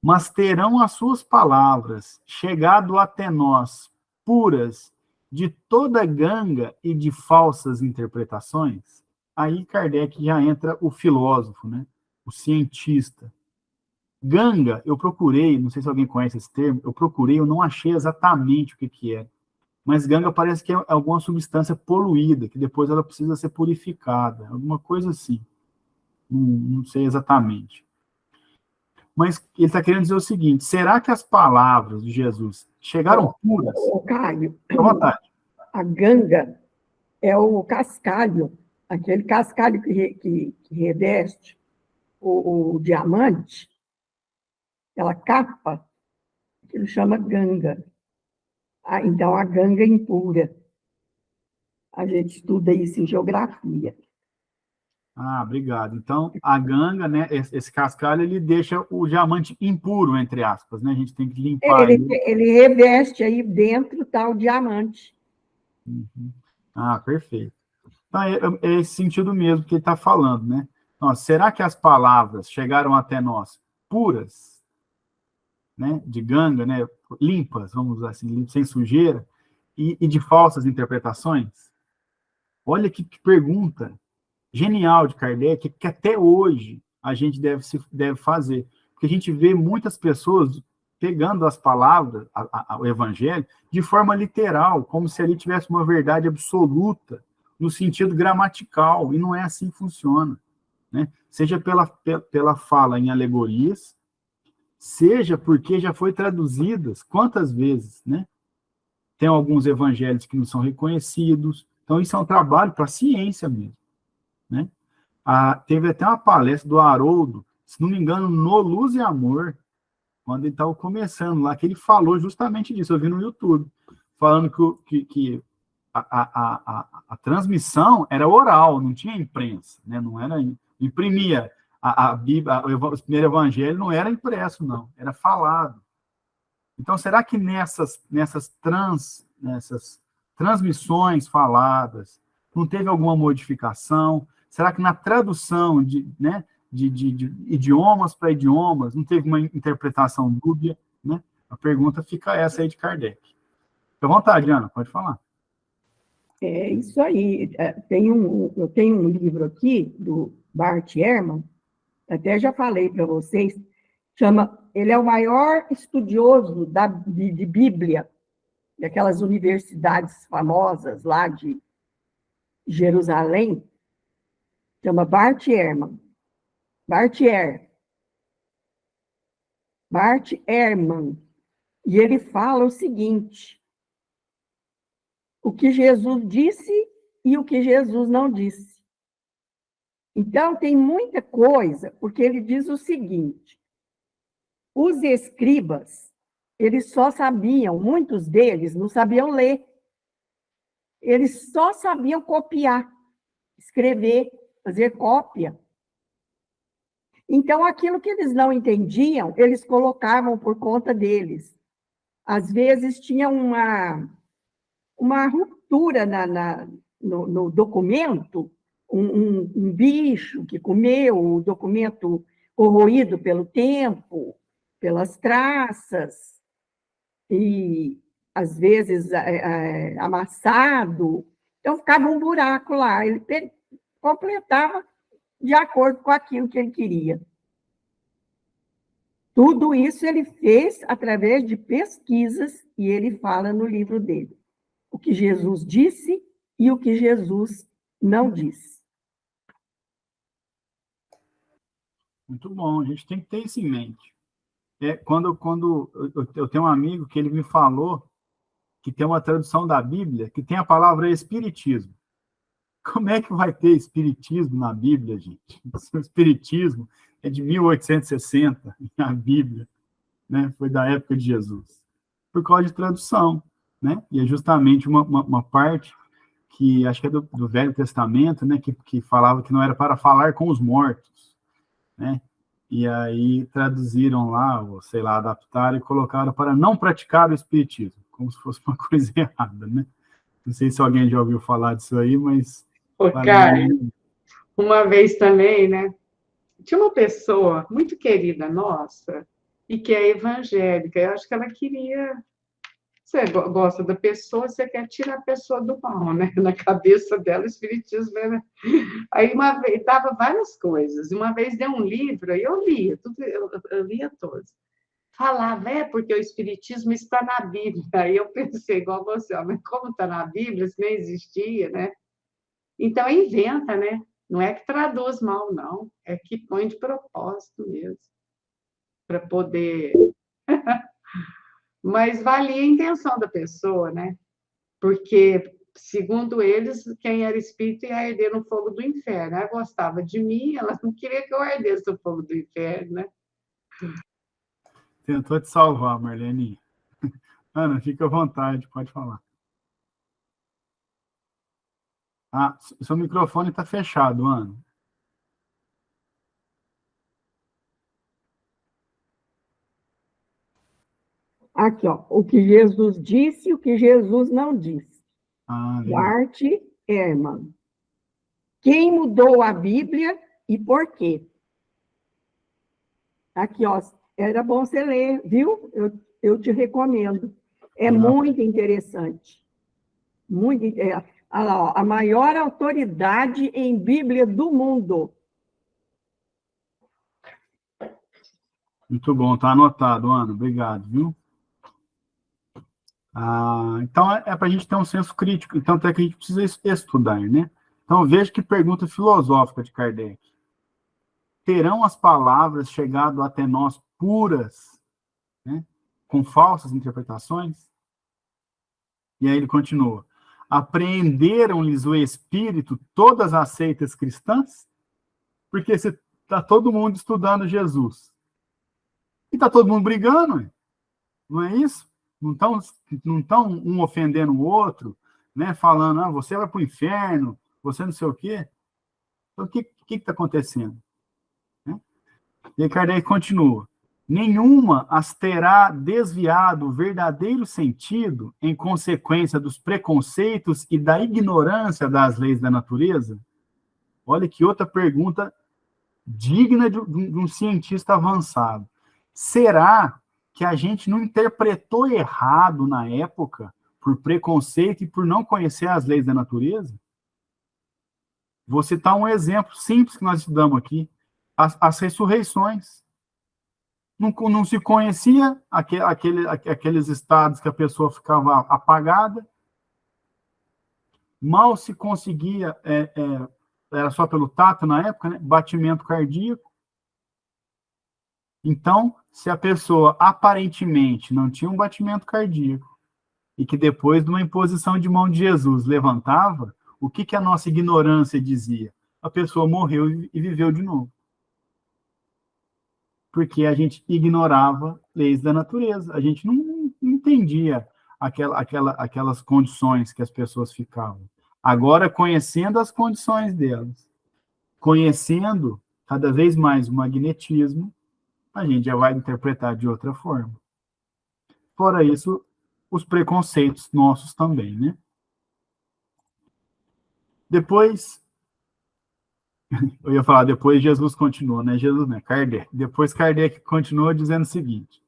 mas terão as suas palavras chegado até nós puras de toda ganga e de falsas interpretações? Aí Kardec já entra o filósofo, né? O cientista. Ganga, eu procurei, não sei se alguém conhece esse termo, eu não achei exatamente o que é. Mas ganga parece que é alguma substância poluída, que depois ela precisa ser purificada, alguma coisa assim. Não sei exatamente. Mas ele está querendo dizer o seguinte: será que as palavras de Jesus chegaram puras?
Caio,
À vontade.
a ganga é o cascalho, aquele cascalho que reveste o diamante, aquela capa, que ele chama ganga. Então, a ganga impura. A gente estuda isso em geografia.
Obrigado. Então, a ganga, né, esse cascalho, ele deixa o diamante impuro, entre aspas, né? A gente tem que limpar
ele reveste aí dentro tá o diamante.
Uhum. Perfeito. Então, é esse sentido mesmo que ele está falando, né? Então, será que as palavras chegaram até nós puras, né, de ganga, né, limpas, vamos usar assim, sem sujeira, e de falsas interpretações? Olha que pergunta genial de Kardec, que até hoje a gente deve fazer. Porque a gente vê muitas pessoas pegando as palavras, o evangelho, de forma literal, como se ali tivesse uma verdade absoluta, no sentido gramatical, e não é assim que funciona. Né? Seja pela fala em alegorias, seja porque já foi traduzidas quantas vezes, né? Tem alguns evangelhos que não são reconhecidos, então isso é um trabalho para a ciência mesmo, né? Teve até uma palestra do Haroldo, se não me engano, no Luz e Amor, quando ele estava começando lá, que ele falou justamente disso, eu vi no YouTube, falando que a transmissão era oral, não tinha imprensa, né? Não era, imprimia, a Bíblia, o primeiro evangelho não era impresso, não, era falado. Então, será que nessas transmissões faladas não teve alguma modificação? Será que na tradução de idiomas para idiomas não teve uma interpretação dúbia? Né? A pergunta fica essa aí de Kardec. Fique à vontade, Ana, pode falar.
É isso aí. Eu tenho um livro aqui, do Bart Ehrman, até já falei para vocês, ele é o maior estudioso de Bíblia, daquelas universidades famosas lá de Jerusalém, chama Bart Ehrman. Bart Ehrman. E ele fala o seguinte: o que Jesus disse e o que Jesus não disse. Então, tem muita coisa, porque ele diz o seguinte: os escribas, eles só sabiam, muitos deles não sabiam ler. Eles só sabiam copiar, escrever, fazer cópia. Então, aquilo que eles não entendiam, eles colocavam por conta deles. Às vezes, tinha uma ruptura no documento, um bicho que comeu o documento corroído pelo tempo, pelas traças, e, às vezes, amassado. Então, ficava um buraco lá. Ele completava de acordo com aquilo que ele queria. Tudo isso ele fez através de pesquisas, e ele fala no livro dele o que Jesus disse e o que Jesus não disse.
Muito bom, a gente tem que ter isso em mente. Quando eu tenho um amigo que ele me falou que tem uma tradução da Bíblia que tem a palavra espiritismo. Como é que vai ter espiritismo na Bíblia, gente? O espiritismo é de 1860, a Bíblia, né? Foi da época de Jesus. Por causa de tradução, né? E é justamente uma parte que, acho que é do Velho Testamento, né? Que falava que não era para falar com os mortos, né? E aí traduziram lá, ou sei lá, adaptaram e colocaram para não praticar o espiritismo, como se fosse uma coisa errada, né? Não sei se alguém já ouviu falar disso aí, mas...
Cara, uma vez também, né? Tinha uma pessoa muito querida nossa, e que é evangélica. Eu acho que ela queria... Você gosta da pessoa, você quer tirar a pessoa do mal, né? Na cabeça dela, o espiritismo era... Aí, uma vez, dava várias coisas. Uma vez deu um livro, aí eu lia, eu lia todos. Falava, porque o espiritismo está na Bíblia. Aí eu pensei, igual você, mas como está na Bíblia, se nem existia, né? Então, inventa, né? Não é que traduz mal, não. É que põe de propósito mesmo, para poder... Mas valia a intenção da pessoa, né? Porque, segundo eles, quem era espírita ia arder no fogo do inferno. Ela gostava de mim, ela não queria que eu ardesse no fogo do inferno, né?
Tentou te salvar, Marlene. Ana, fica à vontade, pode falar. Ah, seu microfone está fechado, Ana.
Aqui, ó, o que Jesus disse e o que Jesus não disse.
Legal.
Bart Ehrman. Quem mudou a Bíblia e por quê? Aqui, ó, era bom você ler, viu? Eu te recomendo. É muito interessante. Muito interessante. Olha lá, ó, a maior autoridade em Bíblia do mundo.
Muito bom, tá anotado, Ana. Obrigado, viu? Então, é para a gente ter um senso crítico. Então, até que a gente precisa estudar, né? Então, veja que pergunta filosófica de Kardec. Terão as palavras chegado até nós puras, né, com falsas interpretações? E aí ele continua. Apreenderam-lhes o espírito todas as seitas cristãs? Porque está todo mundo estudando Jesus. E está todo mundo brigando, não é isso? Não estão um ofendendo o outro, né? Falando, você vai para o inferno, você não sei o quê. Então, o que está acontecendo? Né? E aí Kardec continua. Nenhuma as terá desviado o verdadeiro sentido em consequência dos preconceitos e da ignorância das leis da natureza? Olha que outra pergunta digna de um cientista avançado. Será que a gente não interpretou errado na época, por preconceito e por não conhecer as leis da natureza? Vou citar um exemplo simples que nós estudamos aqui. As ressurreições. Não se conhecia aqueles estados que a pessoa ficava apagada, mal se conseguia, era só pelo tato na época, né? Batimento cardíaco. Então, se a pessoa aparentemente não tinha um batimento cardíaco e que depois de uma imposição de mão de Jesus levantava, o que a nossa ignorância dizia? A pessoa morreu e viveu de novo. Porque a gente ignorava leis da natureza, a gente não entendia aquelas condições que as pessoas ficavam. Agora, conhecendo as condições delas, conhecendo cada vez mais o magnetismo, a gente já vai interpretar de outra forma. Fora isso, os preconceitos nossos também, né? Depois, eu ia falar, depois Jesus continua, né? Jesus, né? Kardec. Depois Kardec continua dizendo o seguinte: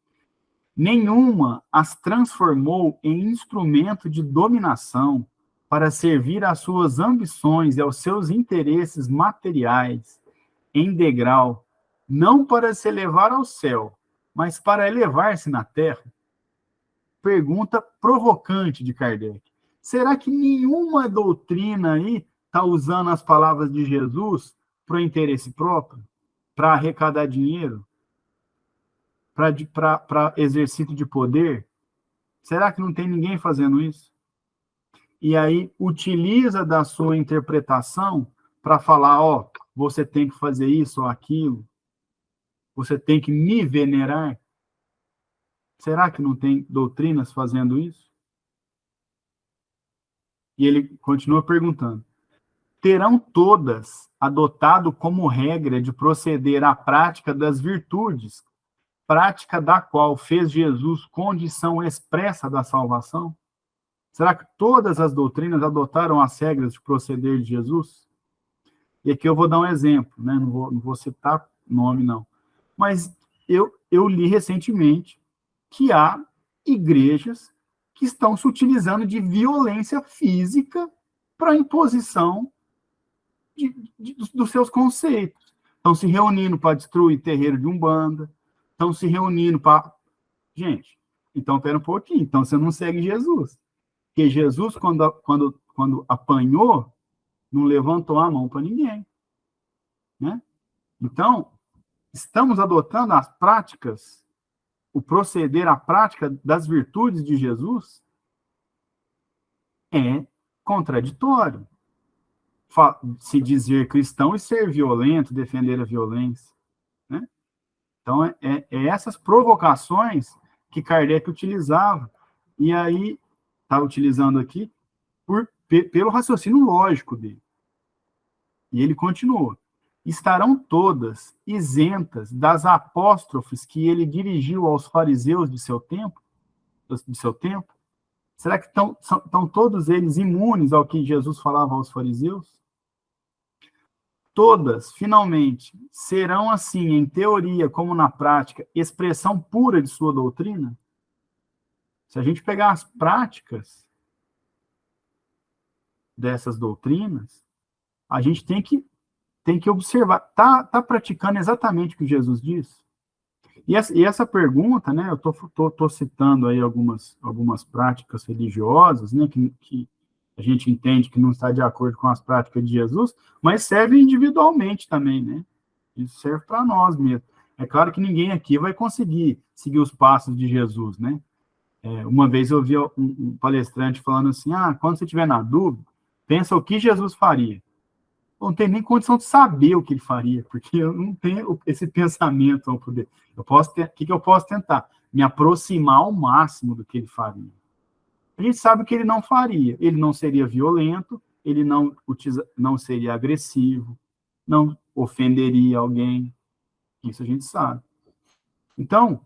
nenhuma as transformou em instrumento de dominação para servir às suas ambições e aos seus interesses materiais em degrau, não para se elevar ao céu, mas para elevar-se na terra? Pergunta provocante de Kardec. Será que nenhuma doutrina aí está usando as palavras de Jesus para o interesse próprio? Para arrecadar dinheiro? Para exercício de poder? Será que não tem ninguém fazendo isso? E aí utiliza da sua interpretação para falar, você tem que fazer isso ou aquilo, você tem que me venerar? Será que não tem doutrinas fazendo isso? E ele continua perguntando: terão todas adotado como regra de proceder à prática das virtudes, prática da qual fez Jesus condição expressa da salvação? Será que todas as doutrinas adotaram as regras de proceder de Jesus? E aqui eu vou dar um exemplo, né? Não vou citar nome, não. Mas eu eu li recentemente que há igrejas que estão se utilizando de violência física para a imposição dos seus conceitos. Estão se reunindo para destruir terreiro de Umbanda, estão se reunindo para... Gente, então, pera um pouquinho, então você não segue Jesus. Porque Jesus, quando apanhou, não levantou a mão para ninguém. Né? Então, estamos adotando as práticas, o proceder, a prática das virtudes de Jesus é contraditório. Se dizer cristão e ser violento, defender a violência. Né? Então, é essas provocações que Kardec utilizava, e aí está utilizando aqui pelo raciocínio lógico dele. E ele continua. Estarão todas isentas das apóstrofes que ele dirigiu aos fariseus de seu tempo? Será que estão todos eles imunes ao que Jesus falava aos fariseus? Todas, finalmente, serão assim, em teoria como na prática, expressão pura de sua doutrina? Se a gente pegar as práticas dessas doutrinas, a gente tem que observar, tá praticando exatamente o que Jesus disse? E essa pergunta, né, eu tô citando aí algumas práticas religiosas, né, que a gente entende que não está de acordo com as práticas de Jesus, mas serve individualmente também, né? Isso serve para nós mesmo. É claro que ninguém aqui vai conseguir seguir os passos de Jesus, né? Uma vez eu vi um palestrante falando assim, quando você estiver na dúvida, pensa o que Jesus faria. Eu não tenho nem condição de saber o que ele faria, porque eu não tenho esse pensamento ao poder. O que eu posso tentar? Me aproximar ao máximo do que ele faria. A gente sabe o que ele não faria. Ele não seria violento, ele não seria agressivo, não ofenderia alguém. Isso a gente sabe. Então,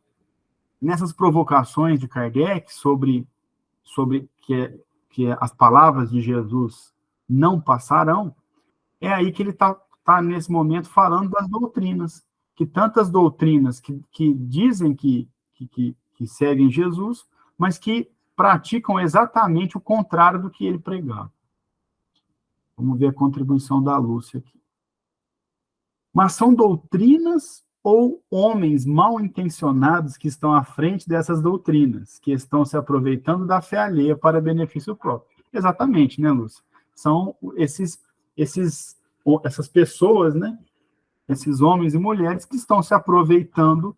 nessas provocações de Kardec sobre que as palavras de Jesus não passarão, é aí que ele está nesse momento falando das doutrinas, que tantas doutrinas que dizem que seguem Jesus, mas que praticam exatamente o contrário do que ele pregava. Vamos ver a contribuição da Lúcia aqui. Mas são doutrinas ou homens mal intencionados que estão à frente dessas doutrinas, que estão se aproveitando da fé alheia para benefício próprio? Exatamente, né, Lúcia? São essas pessoas, né? Esses homens e mulheres que estão se aproveitando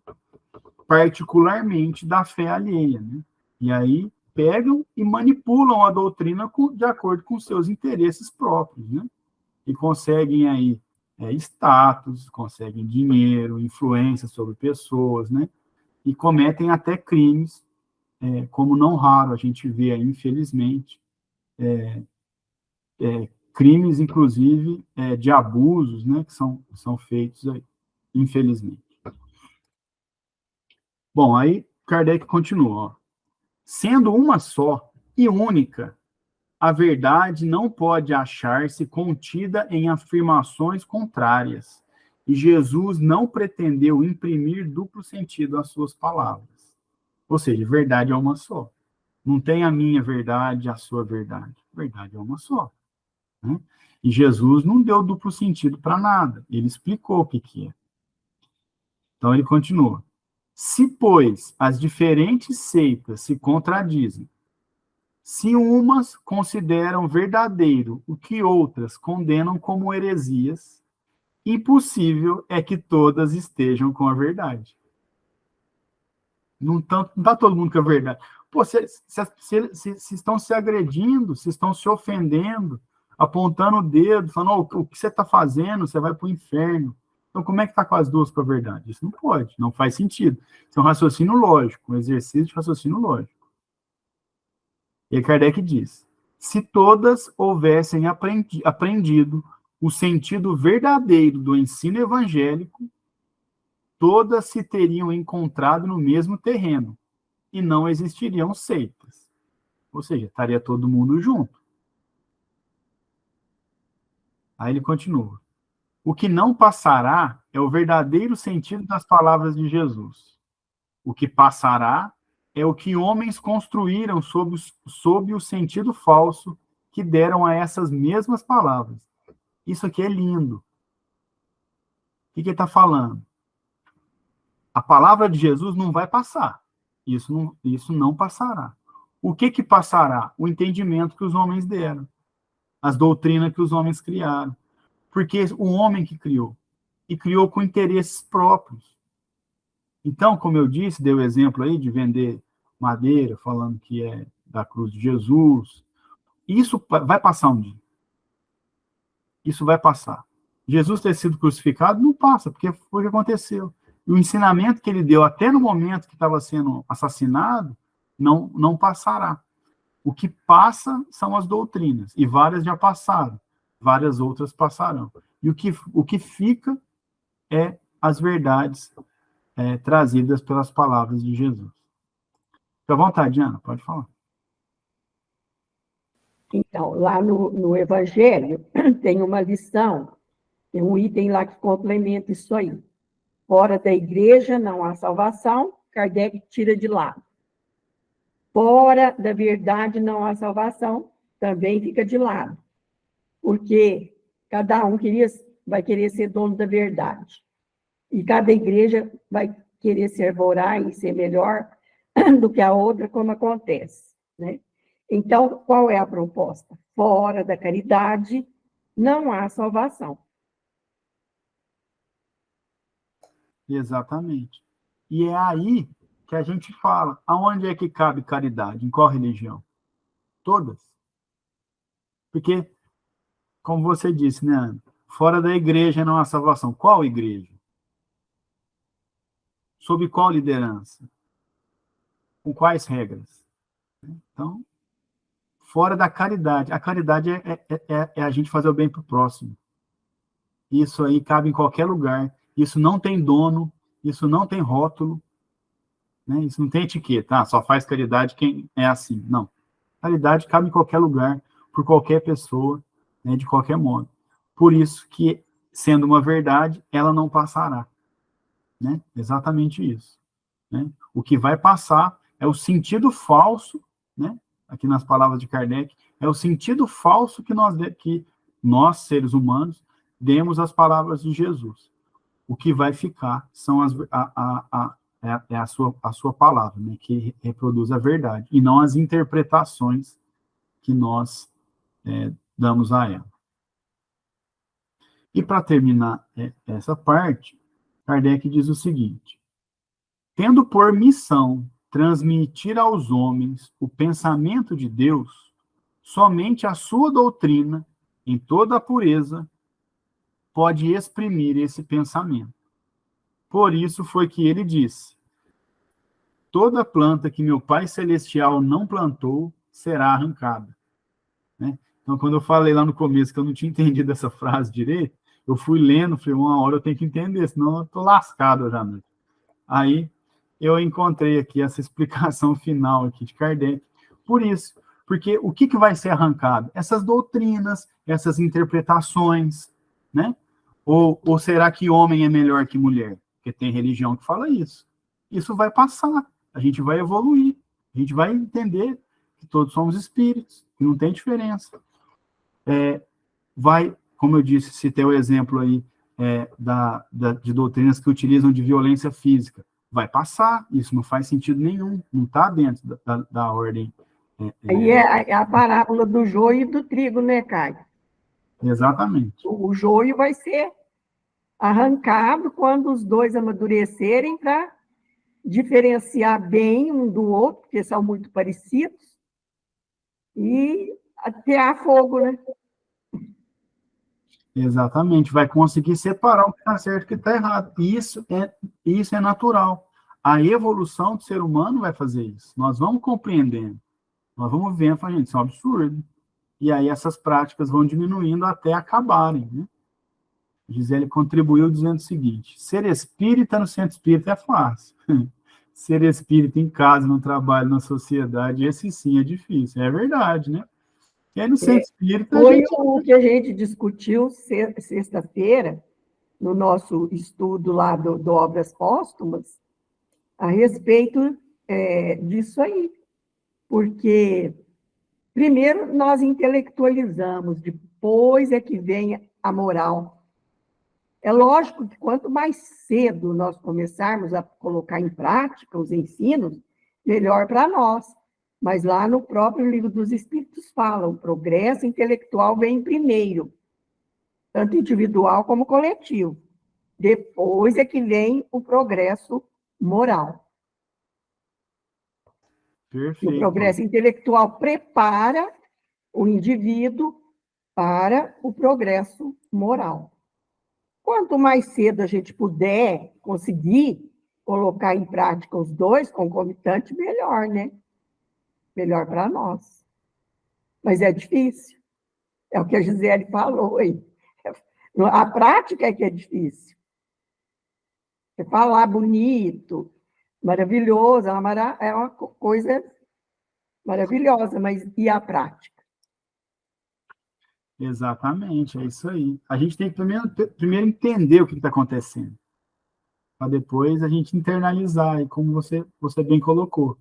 particularmente da fé alheia, né? E aí pegam e manipulam a doutrina de acordo com seus interesses próprios, né? E conseguem aí status, conseguem dinheiro, influência sobre pessoas, né? E cometem até crimes, como não raro a gente vê aí, infelizmente, crimes, inclusive, de abusos, né? Que são feitos aí, infelizmente. Bom, aí Kardec continua, ó. Sendo uma só e única, a verdade não pode achar-se contida em afirmações contrárias, e Jesus não pretendeu imprimir duplo sentido às suas palavras. Ou seja, verdade é uma só. Não tem a minha verdade, a sua verdade. Verdade é uma só. Né? E Jesus não deu duplo sentido para nada. Ele explicou o que é. Então ele continua. Se, pois, as diferentes seitas se contradizem, se umas consideram verdadeiro o que outras condenam como heresias, impossível é que todas estejam com a verdade. Não está todo mundo com a verdade. Pô, se estão se agredindo, se estão se ofendendo, apontando o dedo, falando, o que você está fazendo, você vai para o inferno. Então, como é que está com as duas com a verdade? Isso não pode, não faz sentido. Isso é um raciocínio lógico, um exercício de raciocínio lógico. E Kardec diz, se todas houvessem aprendido o sentido verdadeiro do ensino evangélico, todas se teriam encontrado no mesmo terreno, e não existiriam seitas. Ou seja, estaria todo mundo junto. Aí ele continua. O que não passará é o verdadeiro sentido das palavras de Jesus. O que passará é o que homens construíram sob o sentido falso que deram a essas mesmas palavras. Isso aqui é lindo. O que ele está falando? A palavra de Jesus não vai passar. Isso não passará. O que passará? O entendimento que os homens deram. As doutrinas que os homens criaram. Porque o homem que criou. E criou com interesses próprios. Então, como eu disse, dei o exemplo aí de vender madeira, falando que é da cruz de Jesus. Isso vai passar um dia. Isso vai passar. Jesus ter sido crucificado não passa, porque foi o que aconteceu. E o ensinamento que ele deu até no momento que estava sendo assassinado, não passará. O que passa são as doutrinas, e várias já passaram, várias outras passarão. E o que fica é as verdades trazidas pelas palavras de Jesus. Fica à vontade, Ana, pode falar.
Então, lá no Evangelho, tem uma lição, tem um item lá que complementa isso aí. Fora da igreja não há salvação, Kardec tira de lado. Fora da verdade não há salvação, também fica de lado. Porque cada um vai querer ser dono da verdade. E cada igreja vai querer se arvorar e ser melhor do que a outra, como acontece, né? Então, qual é a proposta? Fora da caridade não há salvação.
Exatamente. E é aí que a gente fala, aonde é que cabe caridade? Em qual religião? Todas. Porque, como você disse, né, Ana? Fora da igreja não há salvação. Qual igreja? Sob qual liderança? Com quais regras? Então, fora da caridade. A caridade é a gente fazer o bem para o próximo. Isso aí cabe em qualquer lugar. Isso não tem dono, isso não tem rótulo, né? Isso não tem etiqueta. Só faz caridade quem é assim. Não. Caridade cabe em qualquer lugar, por qualquer pessoa, né, de qualquer modo. Por isso que, sendo uma verdade, ela não passará. Né? Exatamente isso. Né? O que vai passar é o sentido falso, né? Aqui nas palavras de Kardec, é o sentido falso que nós, seres humanos, demos às palavras de Jesus. O que vai ficar são a sua palavra, né, que reproduz a verdade, e não as interpretações que nós damos a ela. E para terminar essa parte, Kardec diz o seguinte: tendo por missão transmitir aos homens o pensamento de Deus, somente a sua doutrina, em toda a pureza, pode exprimir esse pensamento. Por isso foi que ele disse: toda planta que meu Pai Celestial não plantou será arrancada. Né? Então, quando eu falei lá no começo que eu não tinha entendido essa frase direito, eu fui lendo, falei, uma hora eu tenho que entender, senão eu estou lascado já. Né? Aí eu encontrei aqui essa explicação final aqui de Kardec. Por isso, porque o que vai ser arrancado? Essas doutrinas, essas interpretações, né? Ou será que homem é melhor que mulher? Porque tem religião que fala isso. Isso vai passar, a gente vai evoluir, a gente vai entender que todos somos espíritos, que não tem diferença. Como eu disse, citei o exemplo aí de doutrinas que utilizam de violência física. Vai passar, isso não faz sentido nenhum, não está dentro da ordem.
Aí é a parábola do joio e do trigo, né, Caio?
Exatamente.
O joio vai ser arrancado quando os dois amadurecerem para diferenciar bem um do outro, porque são muito parecidos, e atear fogo, né?
Exatamente, vai conseguir separar o que está certo e o que está errado. Isso é natural. A evolução do ser humano vai fazer isso. Nós vamos compreendendo, nós vamos vendo, gente, isso é um absurdo. E aí essas práticas vão diminuindo até acabarem. Né? Gisele contribuiu dizendo o seguinte: ser espírita no centro espírita é fácil. Ser espírita em casa, no trabalho, na sociedade, esse sim é difícil. É verdade, né? E aí no centro espírita...
Foi o que a gente discutiu sexta-feira, no nosso estudo lá do Obras Póstumas. a respeito disso aí. Porque, primeiro, nós intelectualizamos, depois é que vem a moral. É lógico que quanto mais cedo nós começarmos a colocar em prática os ensinos, melhor para nós. Mas lá no próprio Livro dos Espíritos fala, o progresso intelectual vem primeiro, tanto individual como coletivo. Depois é que vem o progresso moral.
Perfeito.
O progresso intelectual prepara o indivíduo para o progresso moral. Quanto mais cedo a gente puder conseguir colocar em prática os dois concomitantes, melhor, né? Melhor para nós. Mas é difícil. É o que a Gisele falou aí. A prática é que é difícil. Você falar bonito, maravilhoso, é uma coisa maravilhosa, mas e a prática?
Exatamente, é isso aí. A gente tem que primeiro entender o que está acontecendo, para depois a gente internalizar, e como você bem colocou,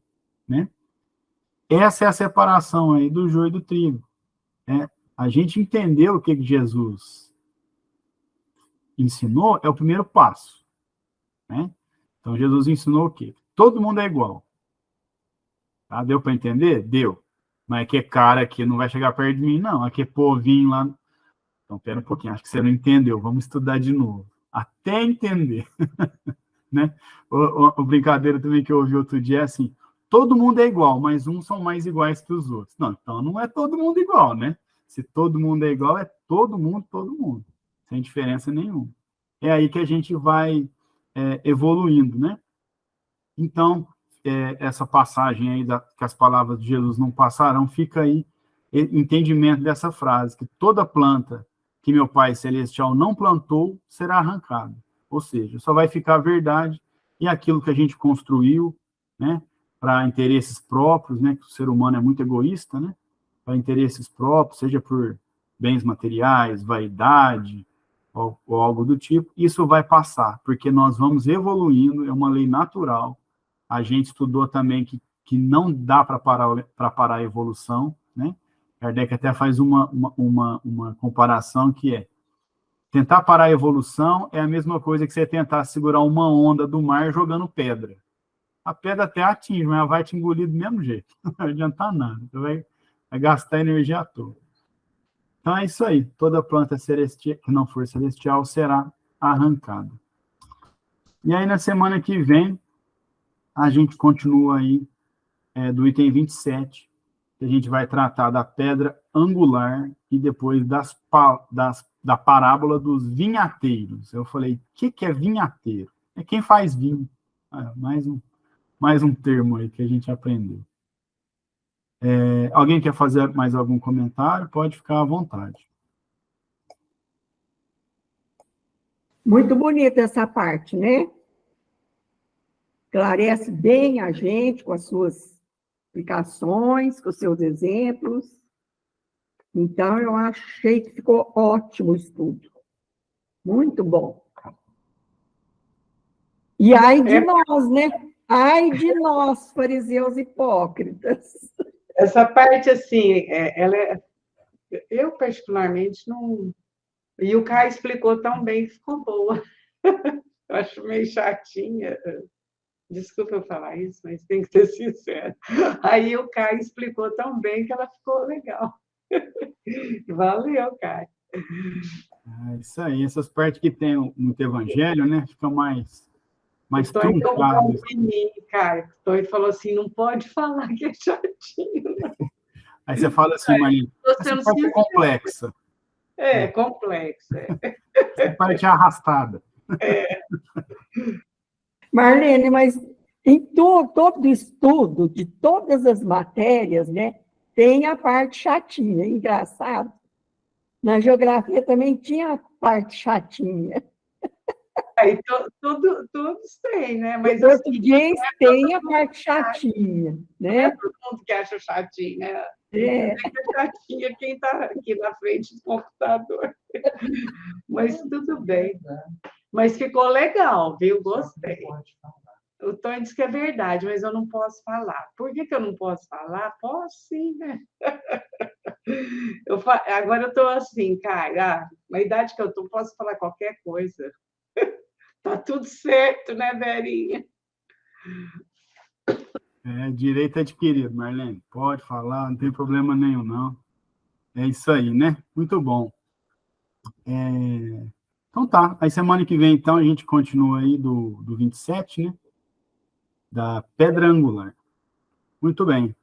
né? Essa é a separação aí do joio e do trigo. Né? A gente entender o que Jesus ensinou é o primeiro passo. Né? Então, Jesus ensinou o quê? Todo mundo é igual. Tá? Deu para entender? Deu. Não é que é cara que não vai chegar perto de mim, não. Aqui é povinho lá. Então, pera um pouquinho, acho que você não entendeu. Vamos estudar de novo. Até entender. Né? O brincadeira também que eu ouvi outro dia é assim, todo mundo é igual, mas uns são mais iguais que os outros. Não, então não é todo mundo igual, né? Se todo mundo é igual, é todo mundo, sem diferença nenhuma. É aí que a gente vai evoluindo, né? Então, essa passagem aí, que as palavras de Jesus não passarão, fica aí entendimento dessa frase, que toda planta que meu Pai Celestial não plantou, será arrancada. Ou seja, só vai ficar a verdade e aquilo que a gente construiu, né? Para interesses próprios, né? Que o ser humano é muito egoísta, né? Para interesses próprios, seja por bens materiais, vaidade, ou algo do tipo, isso vai passar, porque nós vamos evoluindo, é uma lei natural. A gente estudou também que não dá para parar a evolução, né? Kardec até faz uma comparação que é tentar parar a evolução é a mesma coisa que você tentar segurar uma onda do mar jogando pedra. A pedra até atinge, mas ela vai te engolir do mesmo jeito. Não vai adiantar nada. Você vai gastar energia à toa. Então é isso aí. Toda planta celestial, que não for celestial será arrancada. E aí, na semana que vem, a gente continua aí do item 27, que a gente vai tratar da pedra angular e depois da parábola dos vinhateiros. Eu falei, o que é vinhateiro? É quem faz vinho. Mais um termo aí que a gente aprendeu. Alguém quer fazer mais algum comentário? Pode ficar à vontade.
Muito bonita essa parte, né? Esclarece bem a gente com as suas explicações, com os seus exemplos. Então, eu achei que ficou ótimo o estudo. Muito bom. E ai de nós, né? Ai de nós, fariseus hipócritas.
Essa parte, assim, eu particularmente não... E o Caio explicou tão bem que ficou boa. Eu acho meio chatinha. Desculpa eu falar isso, mas tem que ser sincero. Aí o Caio explicou tão bem que ela ficou legal. Valeu, Caio.
Isso aí, essas partes que tem muito evangelho, né? Fica mais
Tói
truncado.
em mim, Caio. Tói falou assim, não pode falar que é chatinho.
Aí você fala assim, Maria, essa parte é complexa.
Complexa.
Essa parte é arrastada.
Marlene, mas em todo estudo de todas as matérias, né, tem a parte chatinha, engraçado. Na geografia também tinha a parte chatinha.
Aí todos têm, né? Mas
o português tem a parte chatinha, né?
Todo mundo que acha chatinho, né?
É
chatinha quem está aqui na frente do computador. Mas tudo bem. Mas ficou legal, viu? Gostei. O Tony disse que é verdade, mas eu não posso falar. Por que que eu não posso falar? Posso sim, né? Agora eu estou assim, cara, na idade que eu estou, posso falar qualquer coisa. Tá tudo certo, né, Verinha?
Direito adquirido, Marlene. Pode falar, não tem problema nenhum, não. É isso aí, né? Muito bom. Então tá, aí semana que vem, então, a gente continua aí do 27, né? Da Pedra Angular. Muito bem.